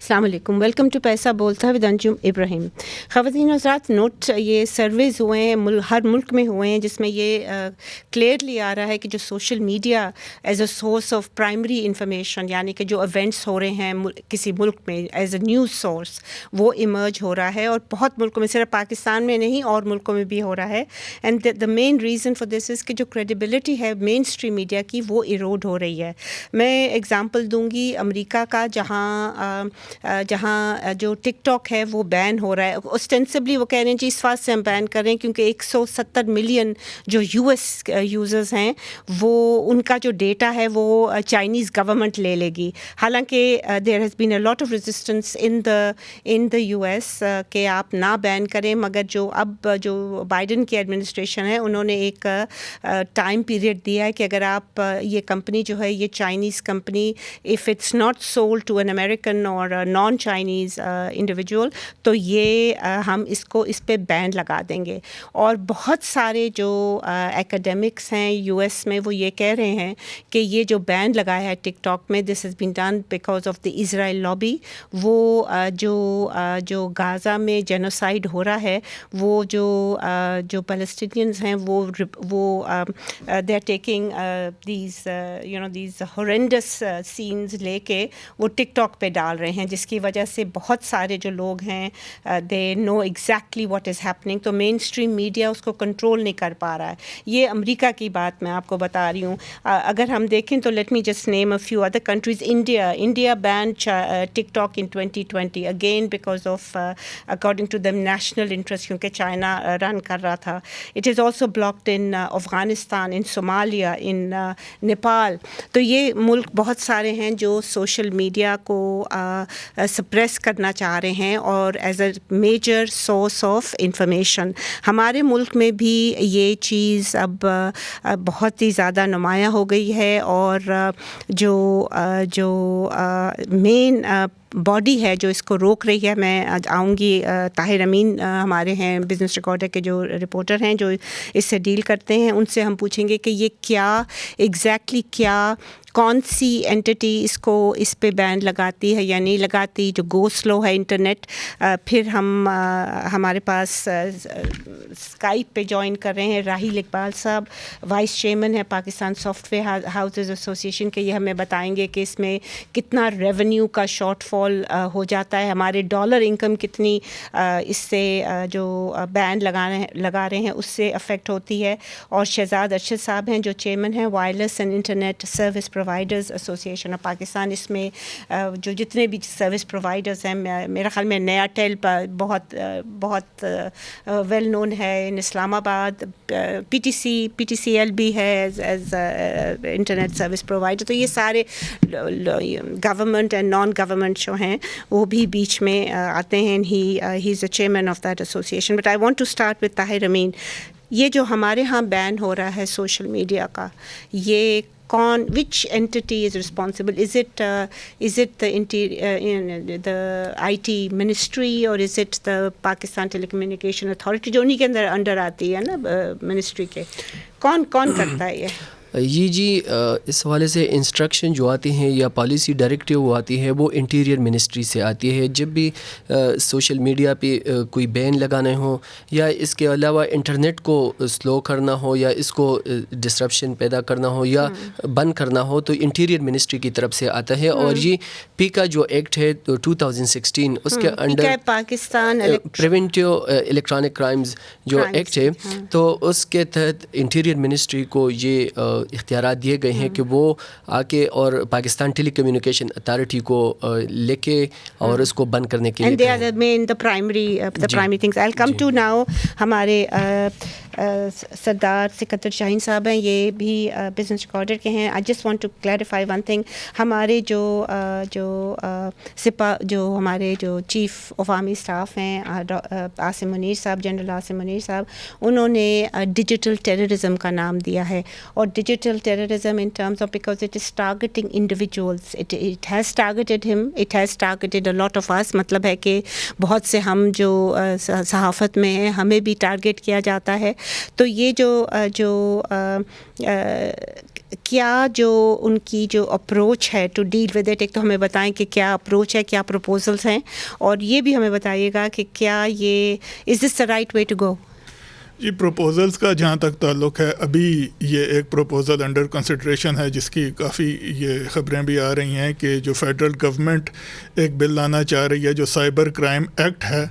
السلام علیکم، welcome to پیسہ بولتا ہے ود انجم ابراہیم. خواتین حضرات، نوٹ یہ سرویز ہوئے ہیں ہر ملک میں ہوئے ہیں جس میں یہ کلیئرلی آ رہا ہے کہ جو social media as a source of primary information, یعنی کہ جو ایونٹس ہو رہے ہیں کسی ملک میں ایز اے نیوز سورس، وہ ایمرج ہو رہا ہے اور بہت ملکوں میں، صرف پاکستان میں نہیں اور ملکوں میں بھی ہو رہا ہے. And the main reason for this is کہ جو کریڈیبلٹی ہے مین اسٹریم میڈیا کی وہ ایروڈ ہو رہی ہے. میں ایگزامپل دوں گی امریکہ کا، جہاں جو ٹک ٹاک ہے وہ بین ہو رہا ہے. اوسٹینسبلی وہ کہہ رہے ہیں جی اس واسطے ہم بین کر رہے ہیں کیونکہ 170 ملین جو یو ایس یوزرز ہیں وہ ان کا جو ڈیٹا ہے وہ چائنیز گورنمنٹ لے لے گی. حالانکہ there has been a lot of resistance in the U S کہ آپ نہ بین کریں، مگر جو بائیڈن کی ایڈمنسٹریشن ہے انہوں نے ایک ٹائم پیریڈ دیا ہے کہ اگر آپ یہ کمپنی جو ہے یہ Chinese company if it's not sold to an American اور نان چائنیز انڈیویجول تو یہ ہم اس پہ بین لگا دیں گے. اور بہت سارے جو ایکیڈیمکس ہیں یو ایس میں وہ یہ کہہ رہے ہیں کہ یہ جو بین لگایا ہے ٹک ٹاک میں، this has been done because of the Israel lobby. وہ جو غازہ میں جینوسائڈ ہو رہا ہے، وہ جو پیلسٹینینز ہیں وہ they are taking these horrendous scenes لے کے وہ ٹک ٹاک پہ ڈال رہے ہیں، جس کی وجہ سے بہت سارے جو لوگ ہیں they know exactly what is happening. تو مین اسٹریم میڈیا اس کو کنٹرول نہیں کر پا رہا ہے. یہ امریکہ کی بات میں آپ کو بتا رہی ہوں. اگر ہم دیکھیں تو let me just name a few other countries. India banned TikTok in 2020 again because of according to the national interest, کیونکہ چائنا رن کر رہا تھا. It is also blocked in Afghanistan, in Somalia, in Nepal. تو یہ ملک بہت سارے ہیں جو سوشل میڈیا کو سپریس کرنا چاہ رہے ہیں اور as a major source of information. ہمارے ملک میں بھی یہ چیز اب بہت ہی زیادہ نمایاں ہو گئی ہے، اور جو مین باڈی ہے جو اس کو روک رہی ہے، میں آؤں گی طاہر امین ہمارے ہیں بزنس ریکارڈر کے جو رپورٹر ہیں جو اس سے ڈیل کرتے ہیں، ان سے ہم پوچھیں گے کہ یہ کیا ایگزیکٹلی کون سی اینٹی اس پہ بین لگاتی ہے یا نہیں لگاتی. جو گو سلو ہے انٹرنیٹ. پھر ہمارے پاس اسکائپ پہ جوائن کر رہے ہیں راہیل اقبال صاحب، وائس چیئرمین ہے Pakistan soft where houses association کے. یہ ہمیں بتائیں گے کہ اس میں کتنا ریونیو کا شارٹ فال ہو جاتا ہے، ہمارے ڈالر انکم کتنی اس سے جو بین لگا رہے ہیں اس سے افیکٹ ہوتی ہے. اور شہزاد ارشد صاحب ہیں جو چیئرمین ہیں wireless and internet service providers association of Pakistan. اس میں جو جتنے بھی سروس پرووائڈرز ہیں، میرا خیال میں نیا ٹیل بہت ویل نون ہے ان اسلام آباد، پی ٹی سی ایل بھی ہے ایز انٹرنیٹ سروس پرووائڈر. تو یہ سارے گورنمنٹ اینڈ نان گورنمنٹ جو ہیں وہ بھی بیچ میں آتے ہیں. He is a chairman of that association. But I want to start with Tahir Amin. یہ جو ہمارے ہاں بین ہو رہا ہے سوشل میڈیا کا، یہ which entity is responsible? Is it the IT ministry or is it the Pakistan Telecommunication Authority جو انہی کے اندر آتی ہے نا منسٹری کے؟ کون کرتا ہے یہ؟ جی اس حوالے سے انسٹرکشن جو آتی ہیں یا پالیسی ڈائریکٹیو وہ آتی ہے وہ انٹیریئر منسٹری سے آتی ہے. جب بھی سوشل میڈیا پہ کوئی بین لگانا ہو یا اس کے علاوہ انٹرنیٹ کو سلو کرنا ہو یا اس کو ڈسرپشن پیدا کرنا ہو یا بند کرنا ہو تو انٹیریئر منسٹری کی طرف سے آتا ہے. اور یہ پیکا جو ایکٹ ہے 2016 اس کے under Pakistan preventive electronic crimes جو ایکٹ ہے، تو اس کے تحت انٹیریئر منسٹری کو یہ اختیارات دیے گئے ہیں کہ وہ آ کے اور پاکستان ٹیلی کمیونیکیشن اتھارٹی کو لے کے اور اس کو بند کرنے کے لیے primary things. I come to now ہمارے سردار سکندر شاہین صاحب ہیں، یہ بھی بزنس ریکارڈر کے ہیں. I just want to clarify one thing. ہمارے جو ہمارے جو چیف آف آرمی اسٹاف ہیں عاصم منیر صاحب، جنرل عاصم منیر صاحب، انہوں نے ڈیجیٹل ٹیررزم کا نام دیا ہے. اور digital terrorism in terms of because it is targeting individuals, it has targeted ہم، it has targeted a lot of us. مطلب ہے کہ بہت سے ہم جو صحافت میں ہیں ہمیں بھی ٹارگیٹ کیا جاتا ہے. تو یہ جو کیا جو ان کی جو اپروچ ہے ٹو ڈیل ود اٹ، ایک تو ہمیں بتائیں کہ کیا اپروچ ہے، کیا پروپوزلس ہیں، اور یہ بھی ہمیں بتائیے گا کہ کیا یہ از دس the right way to go? جی پروپوزلس کا جہاں تک تعلق ہے، ابھی یہ ایک پروپوزل انڈر کنسیڈریشن ہے جس کی کافی یہ خبریں بھی آ رہی ہیں کہ جو فیڈرل گورنمنٹ ایک بل لانا چاہ رہی ہے جو سائبر کرائم ایکٹ ہے،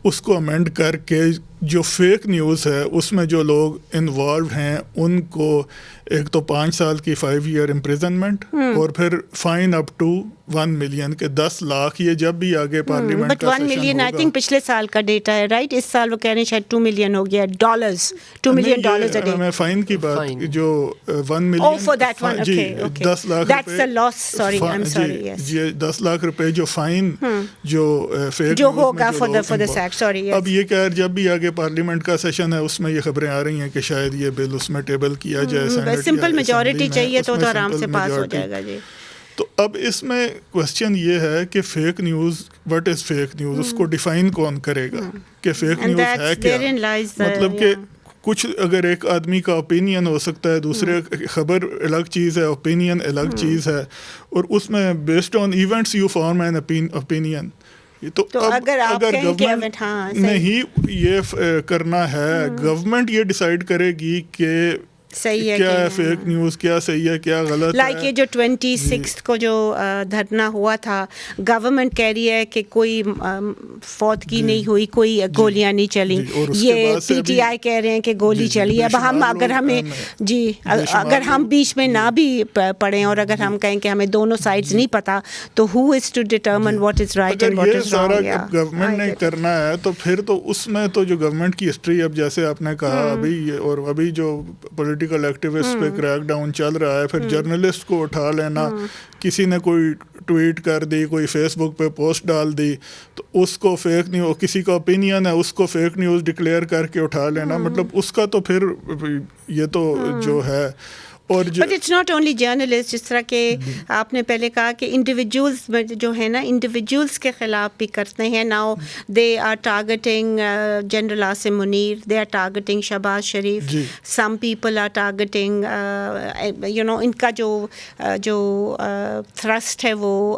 اس کو امینڈ کر کے جو فیک نیوز ہے اس میں جو لوگ انوالو ہیں ان کو ایک تو 5 سال کی 5 ایئر امپریزنمنٹ اور پھر فائن اپ ٹو 1 ملین کے 10 لاکھ، یہ جب بھی آگے parliament but 1 million I think پچھلے سال کا ڈیٹا ہے، رائٹ؟ اس سال وہ کہہ رہے ہیں شاید 2 ملین ہو گیا dollars, 2 million dollars a day. میں فائن کی بات جو 1 million Oh, for that one, جی okay, okay. 10 lakh That's the loss, sorry, I'm sorry, yes. یہ 10 لاکھ روپے جو فائن جو فیک جو ہوگا for this act, sorry, yes. اب یہ کہ جب بھی آگے پارلیمنٹ کا سیشن ہے اس میں یہ خبریں آ رہی ہیں کہ شاید یہ بل اس میں ٹیبل کیا جائے، سمپل میجورٹی چاہیے تو آرام سے پاس ہو جائے گا. جی تو اب اس میں کوشچن یہ ہے کہ fake news, what is fake news, اس کو ڈیفائن کون کرے گا کہ فیک نیوز ہے کیا؟ مطلب کہ کچھ اگر ایک آدمی کا اوپینین ہو سکتا ہے، دوسرے خبر الگ چیز ہے، اوپینین الگ چیز ہے، اور اس میں based on events you form an opinion. تو اگر گورنمنٹ نے ہی یہ کرنا ہے، گورنمنٹ یہ ڈیسائیڈ کرے گی کہ صحیح ہے کیا ہے فیک نیوز، کیا صحیح ہے کیا غلط ہے. لائک یہ جو 26 کو جو دھرنا ہوا تھا، گورنمنٹ کہہ رہی ہے کہ کوئی فوتگی نہیں ہوئی، کوئی گولیاں نہیں چلی، یہ پی ٹی آئی کہہ رہے ہیں کہ گولی چلی. اب ہم اگر ہمیں جی اگر ہم بیچ میں نہ بھی پڑھیں اور اگر ہم کہیں کہ ہمیں دونوں سائڈز نہیں پتا، تو who is to determine what is right and what is wrong? سارا گورنمنٹ نے کرنا ہے تو پھر تو اس میں تو جو گورنمنٹ کی ہسٹری، اب جیسے آپ نے کہا ابھی، اور ابھی جو پولیٹیکل ایکٹیوسٹ پہ کریک ڈاؤن چل رہا ہے، پھر جرنلسٹ کو اٹھا لینا، کسی نے کوئی ٹویٹ کر دی، کوئی فیس بک پہ پوسٹ ڈال دی تو اس کو فیک نیوز، کسی کا اوپینین ہے اس کو فیک نیوز ڈکلیئر کر کے اٹھا لینا، مطلب اس کا تو پھر یہ تو جو ہے. But it's not only journalists, جس طرح کہ آپ نے پہلے کہا کہ انڈیویجولس جو ہے نا، انڈیویجولس کے خلاف بھی کرتے ہیں. Now they are targeting general Asim Munir, they are targeting Shehbaz Sharif, some people are targeting you know, ان کا جو تھرسٹ ہے وہ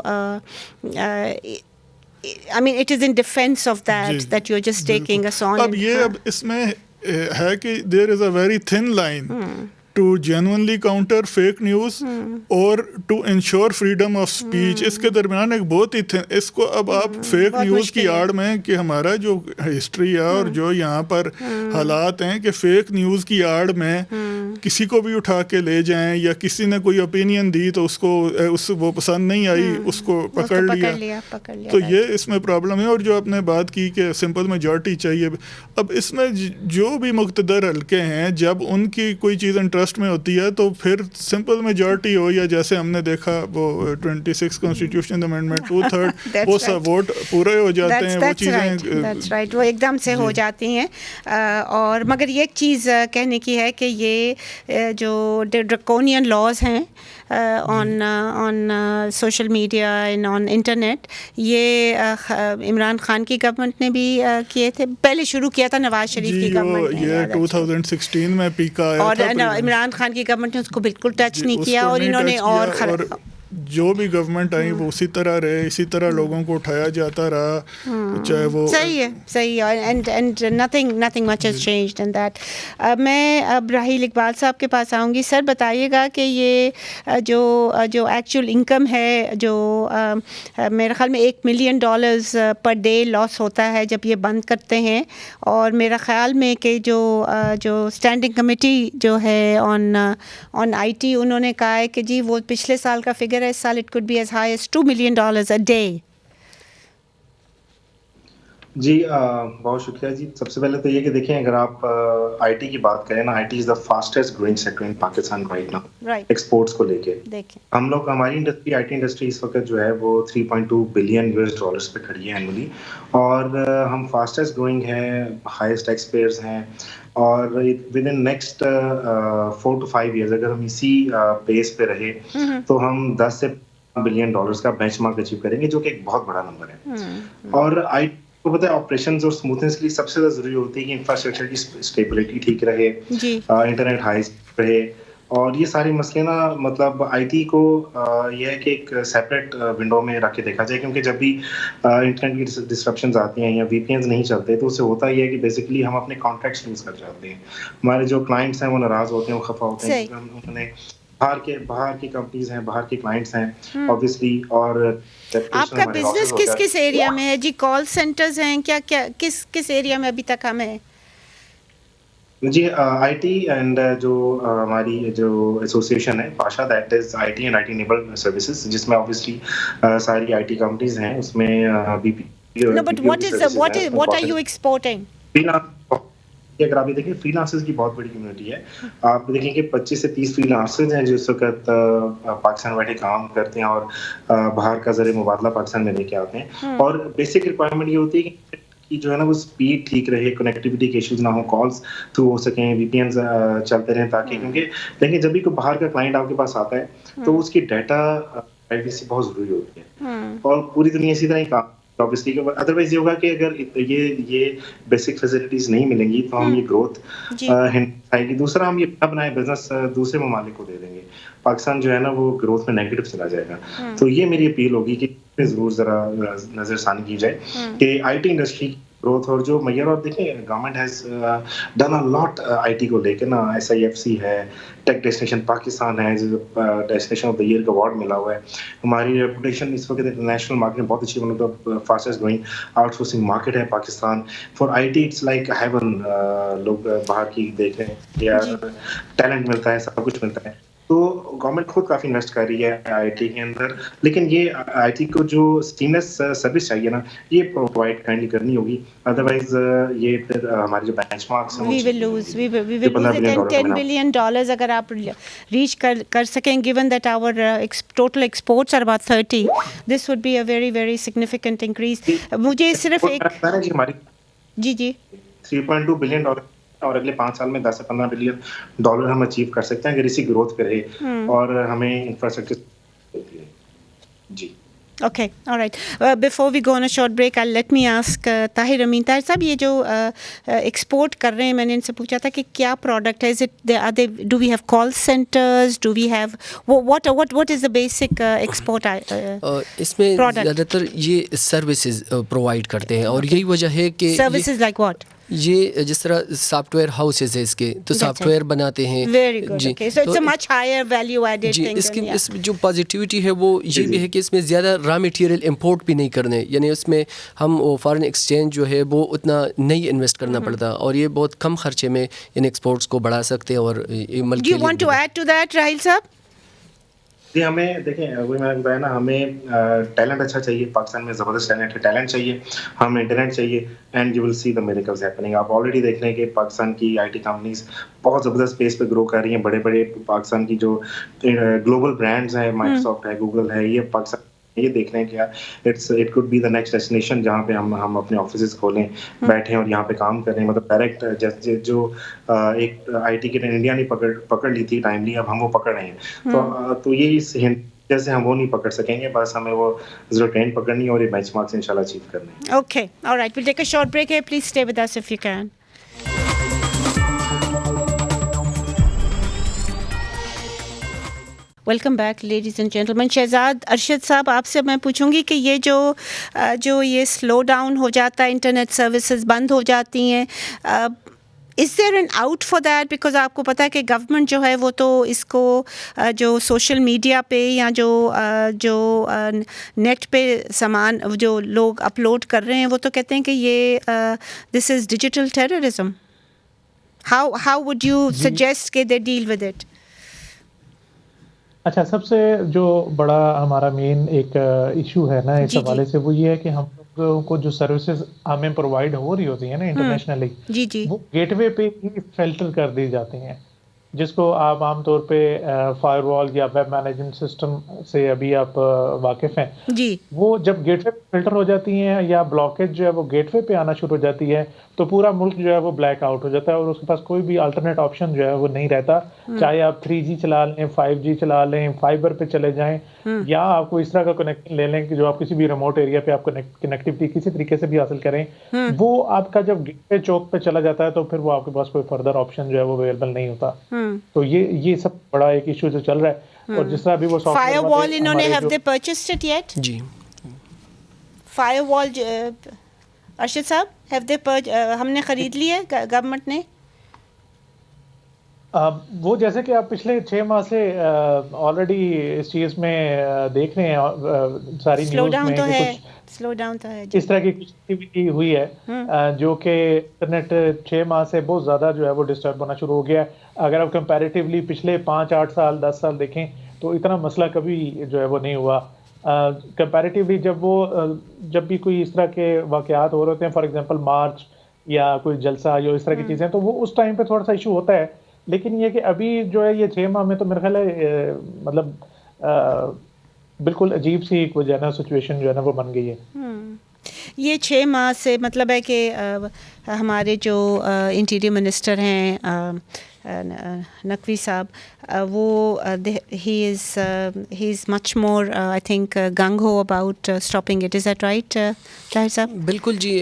I mean it is in defense of that you're just taking us on. اب یہ اب اس میں ہے کہ there is a very thin line to genuinely counter fake news اور to ensure freedom of speech. اس کے درمیان ایک بہت ہی اس کو اب آپ فیک نیوز کی آڑ میں کہ ہمارا جو ہسٹری ہے اور جو یہاں پر حالات ہیں کہ فیک نیوز کی آڑ میں کسی کو بھی اٹھا کے لے جائیں، یا کسی نے کوئی اوپینین دی تو اس کو وہ پسند نہیں آئی، اس کو پکڑ لیا. تو یہ اس میں پرابلم ہے. اور جو آپ نے بات کی کہ سمپل میجورٹی چاہیے، اب اس میں جو بھی مقتدر حلقے ہیں جب ان کی کوئی چیز انٹرسٹ میں ہوتی ہے تو پھر سمپل میجورٹی ہو، یا جیسے ہم نے دیکھا وہ 26 کانسٹیٹیوشن امینڈمنٹ 2/3 وہ سب ووٹ پورے ہو جاتے ہیں، وہ چیزیں رائٹ وہ ایک دم سے ہو جاتی ہیں. اور مگر یہ ایک چیز کہنے کی ہے کہ یہ جو ڈرکونین لاز ہیں on social media and on internet, یہ عمران خان کی گورنمنٹ نے بھی کیے تھے، پہلے شروع کیا تھا نواز شریف کی گورنمنٹ نے، یہ 2016 میں پیکا آیا اور عمران خان کی گورنمنٹ نے اس کو بالکل ٹچ نہیں کیا، اور انہوں نے اور جو بھی گورنمنٹ آئی وہ اسی طرح رہے، اسی طرح لوگوں کو اٹھایا جاتا رہا، چاہے وہ صحیح ہے. And nothing much has changed in that. میں اب راحیل اقبال صاحب کے پاس آؤں گی. سر بتائیے گا کہ یہ جو ایکچوئل انکم ہے، جو میرے خیال میں $1 ملین پر ڈے لاس ہوتا ہے جب یہ بند کرتے ہیں، اور میرا خیال میں کہ جو اسٹینڈنگ کمیٹی جو ہے آن آئی ٹی، انہوں نے کہا ہے کہ جی وہ پچھلے سال کا فگر ہے، اس سال it could be as high as $2 million a day. جی بہت شکریہ جی. سب سے پہلے تو یہ کہ دیکھیں، اگر آپ آئی ٹی کی بات کریں نا، I T is the fastest growing sector in Pakistan right now, exports کو لے کے. ہم لوگ، ہماری انڈسٹری، آئی ٹی انڈسٹری اس وقت جو ہے وہ $3.2 بلین پہ کھڑی ہے اینولی، اور ہم فاسٹسٹ گروئنگ ہیں، ہائیسٹ ٹیکس پیئرز ہیں، اور with in next 4 to 5 years اگر ہم اسی بیس پہ رہے تو ہم $10 سے $15 بلین کا بینچ مارک اچیو کریں گے، جو کہ ایک بہت بڑا نمبر ہے. اور آئی کو پتہ ہے آپریشنز اور اسموتھنس کے لیے سب سے زیادہ ضروری ہوتی ہے کہ انفراسٹرکچر کی اسٹیبلٹی ٹھیک رہے، انٹرنیٹ ہائی رہے، اور یہ سارے مسئلے نا مطلب آئی ٹی کو یہ ہے کہ ایک سیپریٹ ونڈو میں رکھ کے دیکھا جائے، کیونکہ جب بھی انٹرنیٹ کی ڈسرپشنز آتی ہیں یا وی پی اینز نہیں چلتے تو اس سے ہوتا یہ ہے کہ بیسکلی ہم اپنے کانٹیکٹس لوز کر جاتے ہیں. ہمارے جو کلائنٹس ہیں وہ ناراض ہوتے ہیں، وہ خفا ہوتے ہیں، انہوں نے باہر کی کمپنیز ہیں، باہر کے کلائنٹس ہیں obviously. اور آپ کا بزنس کس ایریا میں ہے جی؟ کال سینٹرز ہیں کیا کس ایریا میں ابھی تک ہمیں؟ جی آئی ٹی اینڈ جو ہماری جو ایسوسیشن ہے باشا، that is I T and I T enabled services, جس میں obviously ساری آئی ٹی کمپنیز ہیں. اس میں B P No, but what are you exporting? اگر آپ یہ دیکھیں فری لانسرز کی بہت بڑی کمیونٹی ہے. آپ دیکھیں کہ 25 سے 30 فری لانسرز ہیں جو اس وقت پاکستان بیٹھے کام کرتے ہیں اور باہر کا ذریعہ مبادلہ پاکستان میں لے کے آتے ہیں. اور بیسک ریکوائرمنٹ یہ ہوتی ہے کہ جو ہے نا وہ اسپیڈ ٹھیک رہے، کنیکٹیوٹی کے ایشوز نہ ہوں، کالس تھرو ہو سکیں، وی پی اینز چلتے رہیں، تاکہ کیونکہ دیکھیں جب بھی کوئی باہر کا کلائنٹ آپ کے پاس آتا ہے تو اس کی ڈیٹا پرائیویسی بہت ضروری ہوتی ہے. اور پوری دنیا اسی طرح ہی کام obviously. ادروائز یہ ہوگا کہ اگر یہ بیسک فیسلٹیز نہیں ملیں گی تو ہم یہ گروتھ آئے گی. دوسرا ہم یہ بنائے بزنس دوسرے ممالک کو دے دیں گے، پاکستان جو ہے نا وہ گروتھ میں نیگیٹو چلا جائے گا. تو یہ میری اپیل ہوگی کہ ضرور ذرا نظر ثانی کی جائے کہ آئی ٹی انڈسٹری گروتھ اور جو معیار. اور دیکھیں government has done a lot I T کو لے کے نا. SIFC ہے، ٹیک ڈیسٹینیشن پاکستان ہے، ڈیسٹینیشن آف دا ایئر کا ایوارڈ ملا ہوا ہے. ہماری ریپوٹیشن اس وقت انٹرنیشنل مارکیٹ میں بہت اچھی، one of the fastest growing outsourcing market ہے Pakistan. For I T it's like haven. لوگ باہر کی دیکھ رہے ہیں یا ٹیلنٹ ملتا ہے، سب کچھ ملتا ہے. تو گورنمنٹ خود کافی انویسٹ کر رہی ہے آئی ٹی کے اندر، لیکن یہ آئی ٹی کو جو سیملیس سروس چاہیے نا یہ پرووائڈ کائنڈلی کرنی ہوگی. ادروائز یہ پھر ہمارے جو بینچ مارکس ہیں we will lose $10 billion اگر آپ ریچ کر سکیں. given that our total exports are about 30, this would be a very very significant increase. مجھے صرف ایک جی 3.2 بلین ڈالر اور اگلے 5 سال میں 10 سے 15 بلین ڈالر ہم اچیو کر سکتے ہیں اگر اسی گروتھ پہ رہے اور ہمیں infrastructure. G Okay, all right. Before we go on a short break, let me ask Tahir Amin. Tahir صاحب یہ جو ایکسپورٹ کر رہے ہیں، میں نے ان سے پوچھا تھا کہ کیا پروڈکٹ ہے. Do we have call centers? Do we have what is the basic export اس میں زیادہ تر یہ سروسز پرووائڈ کرتے ہیں اور یہی وجہ ہے کہ services like what? یہ جس طرح سافٹ ویئر ہاؤسز ہے اس کے تو سافٹ ویئر بناتے ہیں. Very good. Okay, so it's a much higher value added thing. جی اس جو پازیٹیوٹی ہے وہ یہ بھی ہے کہ اس میں زیادہ را مٹیریل امپورٹ بھی نہیں کرنے، یعنی اس میں ہم فارن ایکسچینج جو ہے وہ اتنا نہیں انویسٹ کرنا پڑتا اور یہ بہت کم خرچے میں ان ایکسپورٹس کو بڑھا سکتے ہیں. اور ملک Do you want to add to that, Raheel صاحب؟ جی ہمیں دیکھیں وہی میں نے بتایا نا، ہمیں ٹیلنٹ اچھا چاہیے. پاکستان میں زبردست ٹیلنٹ چاہیے، ہمیں انٹرنیٹ چاہیے and you will see the miracles happening. آپ آلریڈی دیکھ رہے ہیں کہ پاکستان کی آئی ٹی کمپنیز بہت زبردست پیس پہ گرو کر رہی ہیں. بڑے بڑے پاکستان کی جو گلوبل برانڈز ہیں، مائیکروسافٹ ہے، گوگل ہے، یہ پاکستان یہ دیکھ رہے ہیں کہ it could be the next destination جہاں پہ ہم اپنے آفیسز کھولیں، بیٹھیں اور یہاں پہ کام کریں. مطلب ڈائریکٹ جو ایک آئی ٹی کے انڈیا نے پکڑ لی تھی ٹائملی، اب ہم وہ پکڑ رہے ہیں. تو یہ اس جیسے ہم وہ نہیں پکڑ سکیں گے، بس ہمیں وہ 0-10 پکڑنی ہے اور یہ بینچ مارکس انشاءاللہ اچیو کرنے ہیں. Okay, all right, we'll take a short break here. Please stay with us if you can. Welcome back ladies and gentleman. Shahzad Arshad صاحب، آپ سے میں پوچھوں گی کہ یہ جو یہ سلو ڈاؤن ہو جاتا ہے، انٹرنیٹ سروسز بند ہو جاتی ہیں، is there an out for that? Because آپ کو پتہ ہے کہ گورنمنٹ جو ہے وہ تو اس کو جو سوشل میڈیا پہ یا جو نیٹ پہ سامان جو لوگ اپلوڈ کر رہے ہیں وہ تو کہتے ہیں کہ یہ this is digital terrorism. How would you suggest کہ دے ڈیل ود اٹ؟ اچھا، سب سے جو بڑا ہمارا مین ایک ایشو ہے نا اس حوالے سے وہ یہ ہے کہ ہم لوگوں کو جو سروسز ہمیں پرووائڈ ہو رہی ہوتی ہیں نا انٹرنیشنلی، وہ گیٹ وے پہ ہی فلٹر کر دی جاتی ہیں، جس کو آپ عام طور پہ فائر وال یا ویب مینجمنٹ سسٹم سے ابھی آپ واقف ہیں. جی وہ جب گیٹ وے پہ فلٹر ہو جاتی ہیں یا بلاکیج جو ہے وہ گیٹ وے پہ آنا شروع ہو جاتی ہے تو پورا ملک جو ہے وہ بلیک آؤٹ ہو جاتا ہے اور اس کے پاس کوئی بھی الٹرنیٹ آپشن جو ہے وہ نہیں رہتا. چاہے آپ 3G چلا لیں، 5G چلا لیں، فائبر پہ چلے جائیں، یا آپ کو اس طرح کا کنیکشن لے لیں کہ جو آپ کسی بھی ریموٹ ایریا پہ آپ کنیکٹیوٹی کسی طریقے سے بھی حاصل کریں، وہ آپ کا جب گیٹ وے چوک پہ چلا جاتا ہے تو پھر وہ آپ کے پاس کوئی فردر آپشن جو ہے وہ اویلیبل نہیں ہوتا. تو یہ سب بڑا ایک ایشو جو چل رہا ہے. اور جس طرح ابھی وہ فائر وال انہوں نے have they purchased it yet؟ جی فائر وال ارشد صاحب have they ہم نے خرید لی ہے گورنمنٹ نے؟ وہ جیسے کہ آپ پچھلے 6 ماہ سے آلریڈی اس چیز میں دیکھ رہے ہیں ساری نیوز میں کہ سلو ڈاؤن تو ہے اس طرح کی کچھ ایکٹیویٹی ہوئی ہے جو کہ انٹرنیٹ 6 ماہ سے بہت زیادہ جو ہے وہ ڈسٹرب ہونا شروع ہو گیا ہے. اگر آپ کمپیریٹیولی پچھلے 5-8 سال 10 سال دیکھیں تو اتنا مسئلہ کبھی جو ہے وہ نہیں ہوا. کمپیریٹیولی جب بھی کوئی اس طرح کے واقعات ہو رہے ہوتے ہیں، فار ایگزامپل مارچ یا کوئی جلسہ یا اس طرح کی چیزیں، تو وہ اس ٹائم پہ تھوڑا سا ایشو ہوتا ہے. لیکن یہ کہ ابھی جو ہے یہ 6 ماہ میں تو میرا خیال ہے مطلب بالکل عجیب سی کوئی جو ہے نا سچویشن جو ہے نا وہ بن گئی ہے. یہ 6 ماہ سے مطلب ہے کہ ہمارے جو انٹیریئر منسٹر ہیں نقوی صاحب، وہ he is much more I think gung ho about stopping it. Is that right Tahir صاحب؟ بالکل جی.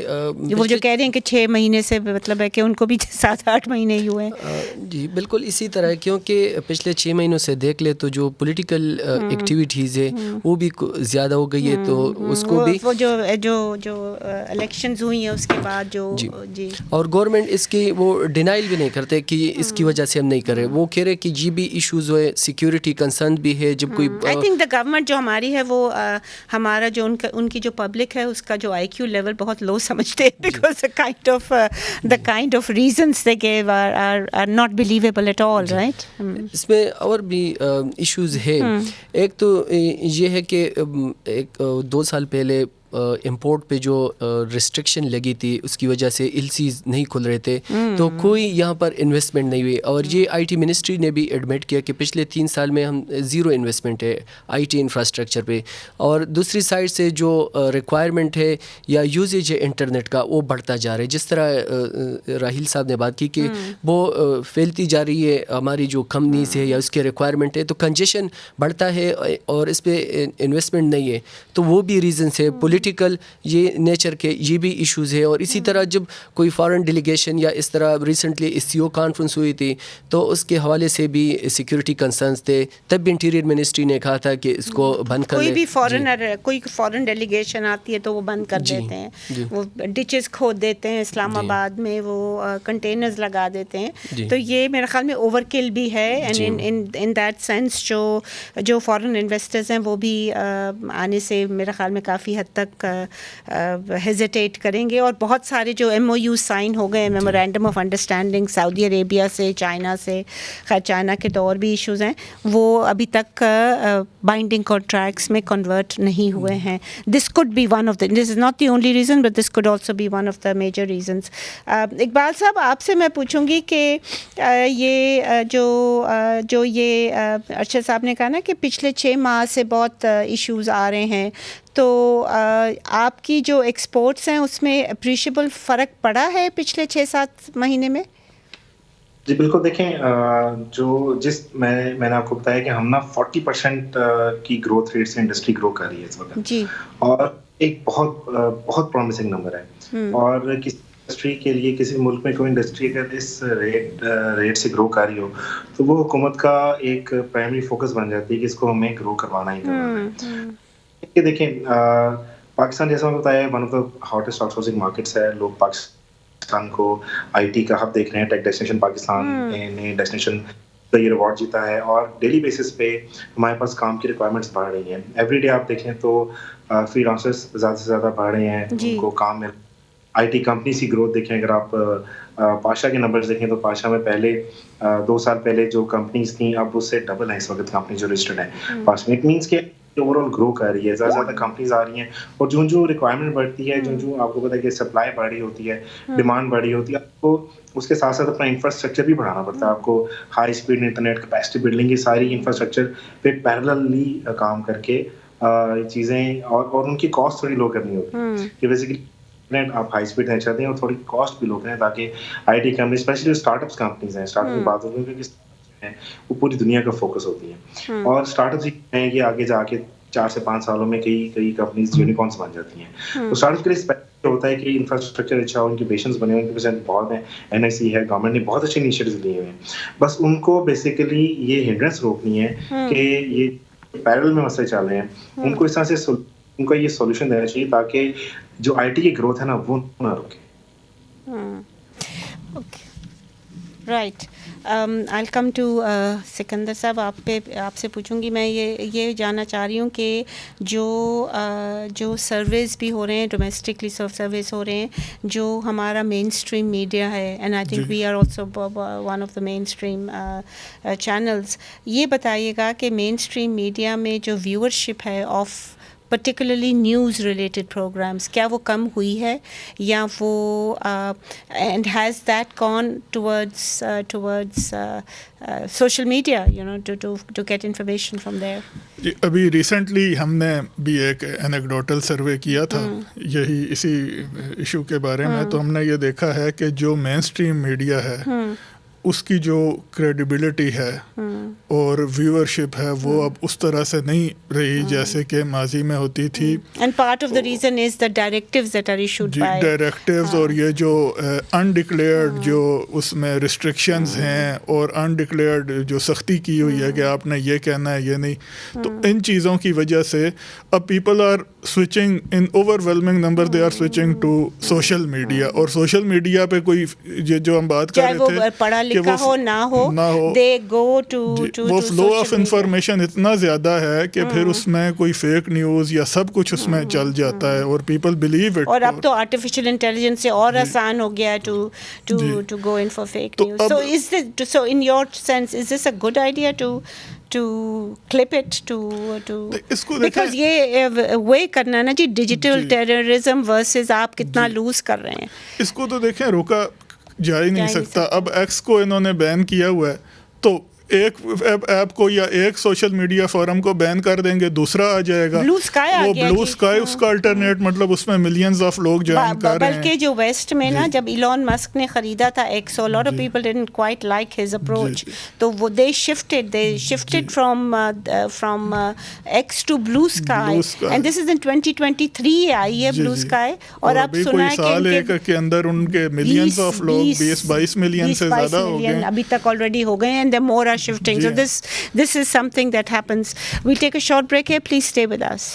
وہ جو کہہ رہے ہیں کہ 6 مہینے سے مطلب ہے کہ ان کو بھی 7-8 مہینے ہی ہوئے ہیں. جی بالکل اسی طرح، کیونکہ پچھلے 6 مہینوں سے دیکھ لے تو جو پولیٹیکل ایکٹیویٹیز ہے وہ بھی زیادہ ہو گئی ہے، تو اس کو بھی وہ جو الیکشنز ہوئی ہیں اس کے بعد جو جی، اور گورنمنٹ اس کی وہ ڈینائل بھی نہیں کرتے کہ اس کی وجہ سے ہم نہیں کر رہے. وہ کہہ رہے کہ یہ بھی ایشوز ہوئے، سیکیورٹی کنسرن بھی ہے. جب کوئی آئی تھنک دا گورنمنٹ جو ہماری ہے وہ ہمارا جو ان کی جو پبلک ہے اس کا جو آئی کیو لیول بہت لو سمجھتے ہیں، because the kind of reasons they give are not believable at all, right? اس میں اور بھی ایشوز ہے. ایک تو یہ ہے کہ 2 سال پہلے امپورٹ پہ جو ریسٹرکشن لگی تھی اس کی وجہ سے ایلسیز نہیں کھل رہے تھے، تو کوئی یہاں پر انویسٹمنٹ نہیں ہوئی. اور یہ آئی ٹی منسٹری نے بھی ایڈمٹ کیا کہ پچھلے 3 سال میں ہم زیرو انویسٹمنٹ ہے آئی ٹی انفراسٹرکچر پہ. اور دوسری سائڈ سے جو ریکوائرمنٹ ہے یا یوزیج ہے انٹرنیٹ کا وہ بڑھتا جا رہا ہے. جس طرح راہیل صاحب نے بات کی کہ وہ پھیلتی جا رہی ہے ہماری جو کمپنیز ہے یا اس کے ریکوائرمنٹ ہے، تو کنجیشن بڑھتا ہے اور اس پہ انویسٹمنٹ نہیں ہے. تو وہ بھی ریزنس ہے پولیٹیکل یہ نیچر کے، یہ بھی ایشوز ہے. اور اسی طرح جب کوئی فارن ڈیلیگیشن یا اس طرح ریسنٹلی سی او کانفرنس ہوئی تھی تو اس کے حوالے سے بھی سیکورٹی کنسرنس تھے، تب بھی انٹیریئر منسٹری نے کہا تھا کہ اس کو بند کر کوئی بھی کوئی فارن ڈیلیگیشن آتی ہے تو وہ بند کر دیتے ہیں. وہ ڈچز کھود دیتے ہیں اسلام آباد میں، وہ کنٹینرز لگا دیتے ہیں. تو یہ میرے خیال میں اوور کل بھی ہے. اینڈ ان دیٹ سینس جو فارن انویسٹرز ہیں وہ بھی آنے سے میرے خیال میں کافی حد تک ہیزیٹیٹ کریں گے. اور بہت سارے جو ایم او یو سائن ہو گئے، میمورینڈم آف انڈرسٹینڈنگ سعودی عربیہ سے، چائنا سے، خیر چائنا کے تو اور بھی ایشوز ہیں، وہ ابھی تک بائنڈنگ کانٹریکٹس میں کنورٹ نہیں ہوئے ہیں. This could be one of the, this is not the only reason but this could also be one of the major reasons. Iqbal صاحب آپ سے میں پوچھوں گی کہ یہ جو یہ ارشد صاحب نے کہا نا کہ پچھلے 6 ماہ سے بہت ایشوز آ رہے ہیں، تو آپ کی جو ایکسپورٹس ہیں اس میں اپریشیبل فرق پڑا ہے پچھلے 6-7 مہینے میں؟ جی بالکل. دیکھیں میں نے آپ کو بتایا کہ ہم نا 40% کی گروتھ ریٹ سے انڈسٹری گرو کر رہی ہے اس وقت جی، اور ایک بہت پرومسنگ نمبر ہے. اور کسی انڈسٹری کے لیے، کسی ملک میں کوئی انڈسٹری اگر اس ریٹ سے گرو کر رہی ہو تو وہ حکومت کا ایک پرائمری فوکس بن جاتی ہے کہ اس کو ہمیں گرو کروانا ہی کروانا ہے. دیکھیں پاکستان جیسا بتایا one of the hottest out sourcing markets ہے. لوگ پاکستان کو آئی ٹی کا ہب دیکھ رہے ہیں. ٹیک ڈیسٹینیشن پاکستان نے ڈیسٹینیشن کا یہ ایوارڈ جیتا ہے، اور ڈیلی بیسس پہ ہمارے پاس کام کی ریکوائرمنٹس بڑھ رہی ہیں. ایوری ڈے آپ دیکھیں تو فری لانسرس زیادہ سے زیادہ بڑھ رہے ہیں، ان کو کام مل. آئی ٹی کمپنیز کی گروتھ دیکھیں، اگر آپ پاشا کے نمبرز دیکھیں تو پاشا میں پہلے 2 سال پہلے جو کمپنیز تھیں اب اس سے ڈبل ہیں اس وقت کمپنی جو رجسٹرڈ ہیں پاس میں. اٹ مینس کہ اوور آل گرو کر رہی ہے، زیادہ سے زیادہ کمپنیز آ رہی ہیں. اور جو ریکوائرمنٹ بڑھتی ہے، جو آپ کو پتا ہے کہ سپلائی بڑھ رہی ہوتی ہے، ڈیمانڈ بڑھ رہی ہوتی ہے، آپ کو اس کے ساتھ ساتھ اپنا انفراسٹرکچر بھی بڑھانا پڑتا ہے. آپ کو high speed internet capacity building, یہ ساری انفراسٹرکچر پہ پیرللی کام کر کے چیزیں اور ان کی کاسٹ تھوڑی لو کرنی ہوتی ہے. کہ بیسیکلی آپ ہائی اسپیڈ دینا چاہتے ہیں اور تھوڑی کاسٹ بھی لو کریں تاکہ I T company especially startups companies ہیں، اسٹارٹ اپ کی بات ہوتی ہے کہ وہ پوری دنیا کا فوکس ہوتی ہیں. اور اسٹارٹ اپس ہیں کہ آگے جا کے 4 سے 5 سالوں میں کئی کمپنیز یونیکارنس بن جاتی ہیں. تو اسٹارٹ اپ کے لیے ہوتا ہے کہ انفراسٹرکچر اچھا ہو, انکیوبیشنز بنے ہوئے, ان بہت ہیں, NIC ہے, گورنمنٹ نے بہت اچھے انیشیٹوز لیے ہوئے ہیں, بس ان کو بیسیکلی یہ ہنڈرنس روکنی ہے کہ یہ پیرل میں مسئلے چل رہے ہیں, ان کو اس طرح سے ان کو یہ سولوشن دینا چاہیے تاکہ جو IT کی گروتھ ہے نا وہ نہ رکے. Right, I come to Sikandar صاحب, آپ سے پوچھوں گی میں یہ جاننا چاہ رہی ہوں کہ جو سرویز بھی ہو رہے ہیں, ڈومیسٹکلی سرویز ہو رہے ہیں, جو ہمارا مین اسٹریم میڈیا ہے, and I think we are also one of the mainstream channels, یہ بتائیے گا کہ مین اسٹریم میڈیا میں جو ویورشپ ہے of particularly news related programmes, کیا وہ کم ہوئی ہے یا وہ and has that gone towards social media to get information from there? جی, ابھی ریسنٹلی ہم نے بھی ایک اینیکڈوٹل سروے کیا تھا یہی اسی ایشو کے بارے میں, تو ہم نے یہ دیکھا ہے کہ جو مین اسٹریم میڈیا ہے اس کی جو کریڈیبلٹی ہے اور ویورشپ ہے وہ اب اس طرح سے نہیں رہی جیسے کہ ماضی میں ہوتی تھی. And part of the reason is the directives that are issued by directives, اور یہ جو انڈکلیئرڈ جو اس میں ریسٹرکشنز ہیں اور انڈکلیئرڈ جو سختی کی ہوئی ہے کہ آپ نے یہ کہنا ہے یہ نہیں, تو ان چیزوں کی وجہ سے اب people are switching in overwhelming number, they are switching to social media. اور سوشل میڈیا پہ کوئی جو ہم بات کر رہے تھے لکھا ہو نہ ہو, دے گو ٹو وہ فلو آف انفارمیشن اتنا زیادہ ہے کہ پھر اس میں کوئی فیک نیوز یا سب کچھ اس میں چل جاتا ہے اور پیپل بلیو اٹ. اور اب تو آرٹیفیشیل انٹیلیجنس سے اور آسان ہو گیا to go in for fake news. So in your sense, is this a good idea to clip it because یہ وے کرنا نا جی ڈیجیٹل ٹیررزم ورسز آپ کتنا لوز کر رہے ہیں, اس کو تو دیکھیں روکا جا ہی نہیں سکتا. اب ایکس کو انہوں نے بین کیا ہوا ہے, تو ایک ایپ کو یا ایک سوشل میڈیا فورم کو بین کر دیں گے, دوسرا آ جائے گا, بلو اسکائی وہ بلو اسکائی اس کا الٹرنیٹ, مطلب اس میں ملینز آف لوگ جوائن کر رہے ہیں. بلکہ جو ویسٹ میں نا جب ایلون مسک نے خریدا تھا x, a lot of people didn't quite like his approach, تو وہ they shifted from X to blue sky, and this is in 2023 آئی ہے بلو اسکائی. اور اب سنا ہے کہ سال ایک کے اندر ان کے ملینز آف لوگ 20-22 ملین سے زیادہ ہو گئے, ابھی تک آلریڈی ہو گئے, and more are shifting. So this is something that happens. We'll take a short break here. Please stay with us.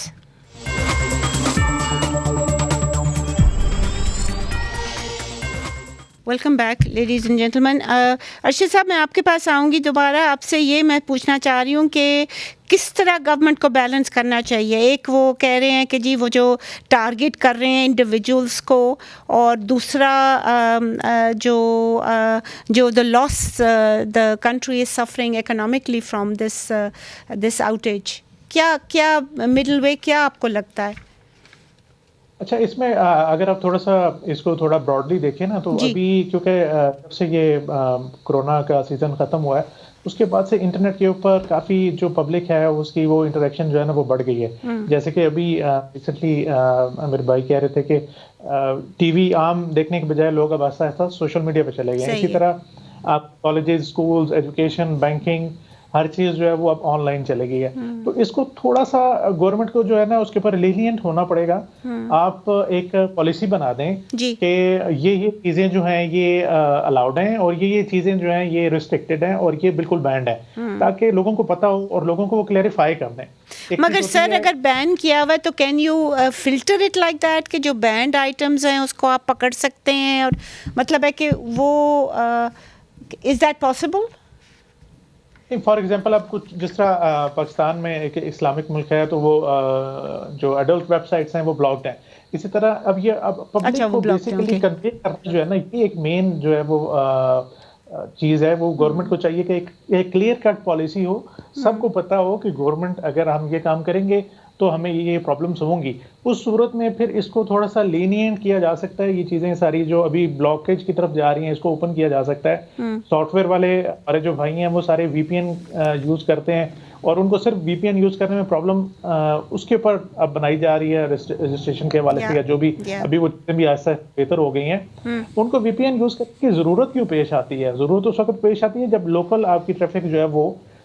Welcome back ladies and gentleman. Arshad صاحب, میں آپ کے پاس آؤں گی دوبارہ. آپ سے یہ میں پوچھنا چاہ رہی ہوں کہ کس طرح گورنمنٹ کو بیلنس کرنا چاہیے. ایک وہ کہہ رہے ہیں کہ جی وہ جو ٹارگٹ کر رہے ہیں انڈیویجولس کو, اور دوسرا جو the loss the country is suffering economically from this outage. کیا مڈل وے کیا آپ کو لگتا ہے؟ اچھا, اس میں اگر آپ تھوڑا سا اس کو تھوڑا براڈلی دیکھیں نا, تو ابھی کیونکہ جب سے یہ کرونا کا سیزن ختم ہوا ہے اس کے بعد سے انٹرنیٹ کے اوپر کافی جو پبلک ہے اس کی وہ انٹریکشن جو ہے نا وہ بڑھ گئی ہے. جیسے کہ ابھی ریسنٹلی میرے بھائی کہہ رہے تھے کہ ٹی وی عام دیکھنے کے بجائے لوگ اب آہستہ آہستہ سوشل میڈیا پہ چلے گئے. اسی طرح آپ کالجز, اسکولز, ایجوکیشن, بینکنگ, ہر چیز جو ہے وہ اب آن لائن چلے گئی ہے. تو اس کو تھوڑا سا گورنمنٹ کو جو ہے نا اس کے اوپر لینینٹ ہونا پڑے گا. آپ ایک پالیسی بنا دیں کہ یہ چیزیں جو ہیں یہ الاؤڈ ہیں اور یہ چیزیں جو ہیں یہ ریسٹرکٹیڈ ہیں اور یہ بالکل بینڈ ہے, تاکہ لوگوں کو پتہ ہو اور لوگوں کو وہ کلیریفائی کر دیں. مگر سر اگر بین کیا ہوا ہے تو can you filter it like that کہ جو بینڈ آئٹمز ہیں اس کو آپ پکڑ سکتے ہیں, اور مطلب ہے کہ وہ is that possible? For example آپ کچھ جس طرح پاکستان میں ایک اسلامک ملک ہے تو وہ جو ایڈلٹ ویب سائٹس ہیں وہ بلاکڈ ہیں. اسی طرح اب یہ پبلک کو بیسیکلی کنٹرول کرنا جو ہے نا یہ ایک مین جو ہے وہ چیز ہے. وہ گورنمنٹ کو چاہیے کہ ایک کلیئر کٹ پالیسی ہو, سب کو پتہ ہو کہ گورنمنٹ اگر ہم یہ کام کریں گے تو ہمیں یہ پرابلمس ہوں گی. اس صورت میں پھر اس کو تھوڑا سا لینینٹ کیا جا سکتا ہے. یہ چیزیں ساری جو ابھی بلاکیج کی طرف جا رہی ہیں اس کو اوپن کیا جا سکتا ہے. سافٹ ویئر والے ہمارے جو بھائی ہیں وہ سارے وی پی این یوز کرتے ہیں, اور ان کو صرف وی پی این یوز کرنے میں پرابلم اس کے اوپر اب بنائی جا رہی ہے رجسٹریشن کے حوالے سے, یا جو بھی ابھی وہ چیزیں بھی آہستہ بہتر ہو گئی ہیں. ان کو وی پی این یوز کرنے کی ضرورت کیوں پیش آتی ہے؟ ضرورت اس وقت پیش آتی ہے جب لوکل آپ کی ٹریفک جو ہے وہ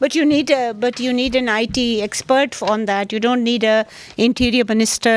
But you need an IT expert on that. You don't need a interior minister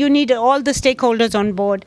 You need all the stakeholders on board.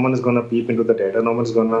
one is gonna peep into the data, no one is gonna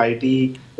IT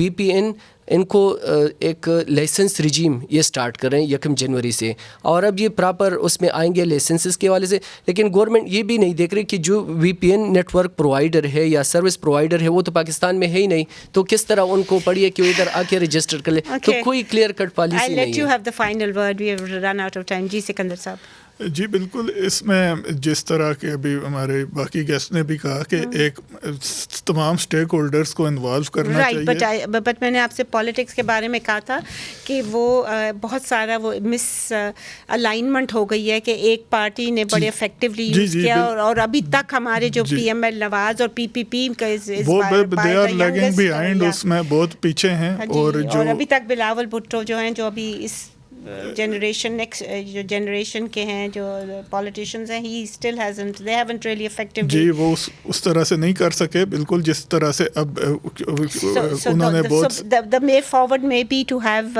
VPN ان کو ایک licence رجیم یہ start کریں 1 جنوری سے, اور اب یہ proper اس میں آئیں گے لائسنسز کے والے سے. لیکن گورنمنٹ یہ بھی نہیں دیکھ رہی کہ جو وی پی این نیٹ ورک پرووائڈر ہے یا سروس پرووائڈر ہے وہ تو پاکستان میں ہے ہی نہیں, تو کس طرح ان کو پڑھیے کہ وہ ادھر آ کے رجسٹر کر لے. تو کوئی کلیئر کٹ پالیسی نہیں ہے. I'll let you have the final word. We have run out of time. جی سکندر صاحب. جی بالکل, اس میں جس طرح کہ ابھی ہمارے باقی گیسٹ نے بھی کہا کہ ایک تمام اسٹیک ہولڈرس کو انوالو کرنا چاہیے. بٹ میں نے آپ سے پالیٹکس کے بارے میں کہا تھا کہ وہ بہت سارا وہ مس الائنمنٹ ہو گئی ہے کہ ایک پارٹی نے بڑے افیکٹولی یوز کیا, اور ابھی تک ہمارے جو پی ایم ایل نواز اور پی پی پی وہ دے آر لیگنگ بیہائنڈ, اس میں بہت پیچھے ہیں. اور ابھی تک بلاول بھٹو جو ہیں, جو ابھی اس جنریشن نیکسٹ جو جنریشن کے ہیں جو پولیٹیشینز ہیں, he still hasn't they haven't really effectively. جی وہ اس طرح سے نہیں کر سکے بالکل جس طرح سے اب انہوں نے بہت. the way forward may be to have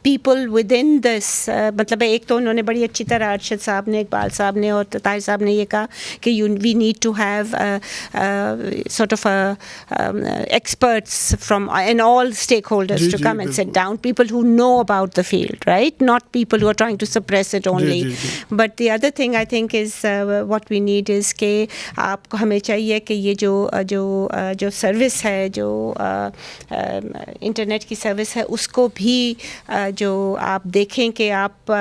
people within this, مطلب ایک تو انہوں نے بڑی اچھی طرح ارشد صاحب نے, اقبال صاحب نے اور طاہر صاحب نے یہ کہا کہ we need to have sort of experts from and all stakeholders to come and sit down, people who know about the field, right? Not people who are trying to suppress it only. But the other thing I think is what we need is کہ آپ کو ہمیں چاہیے کہ یہ جو service ہے, جو انٹرنیٹ کی سروس ہے, اس کو بھی جو آپ دیکھیں کہ آپ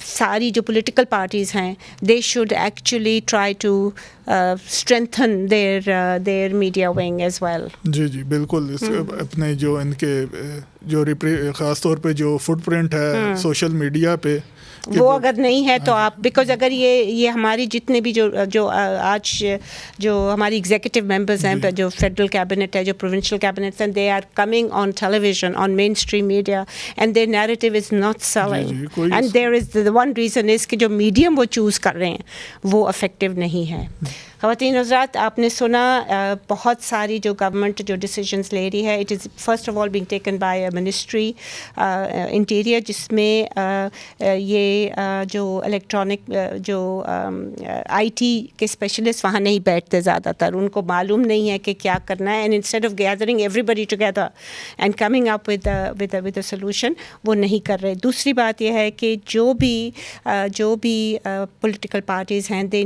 ساری جو پولیٹیکل پارٹیز ہیں they should actually try to strengthen their media wing as well. جی بالکل, اپنے جو ان کے جو خاص طور پہ جو فٹ پرنٹ ہے سوشل میڈیا پہ, وہ اگر نہیں ہے تو آپ, بیکاز اگر یہ ہماری جتنے بھی جو آج جو ہماری ایگزیکٹو ممبرز ہیں, جو فیڈرل کیبنٹ ہے, جو پروونشل کیبنٹس ہیں, they are coming on television, on mainstream media, and their narrative is not selling, and there is the one reason is کہ جو میڈیم وہ چوز کر رہے ہیں وہ افیکٹو نہیں ہے. خواتین حضرات, آپ نے سنا بہت ساری جو گورنمنٹ جو ڈیسیجنس لے رہی ہے, it is first of all being taken by ministry interior, جس میں یہ جو الیکٹرانک جو آئی ٹی کے اسپیشلسٹ وہاں نہیں بیٹھتے زیادہ تر, ان کو معلوم نہیں ہے کہ کیا کرنا ہے, and instead of gathering everybody together and coming up with a solution, وہ نہیں کر رہے. دوسری بات یہ ہے کہ جو بھی پولیٹیکل پارٹیز ہیں, they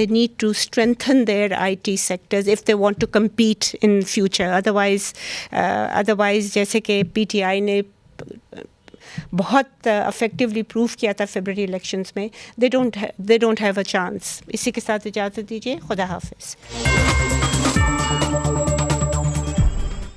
need to strengthen their IT sectors if they want to compete in future. Otherwise جیسے کہ پی ٹی آئی نے بہت افیکٹولی پروف کیا تھا فیبرری الیکشنز میں, they don't have a chance. اسی کے ساتھ اجازت دیجیے, خدا حافظ.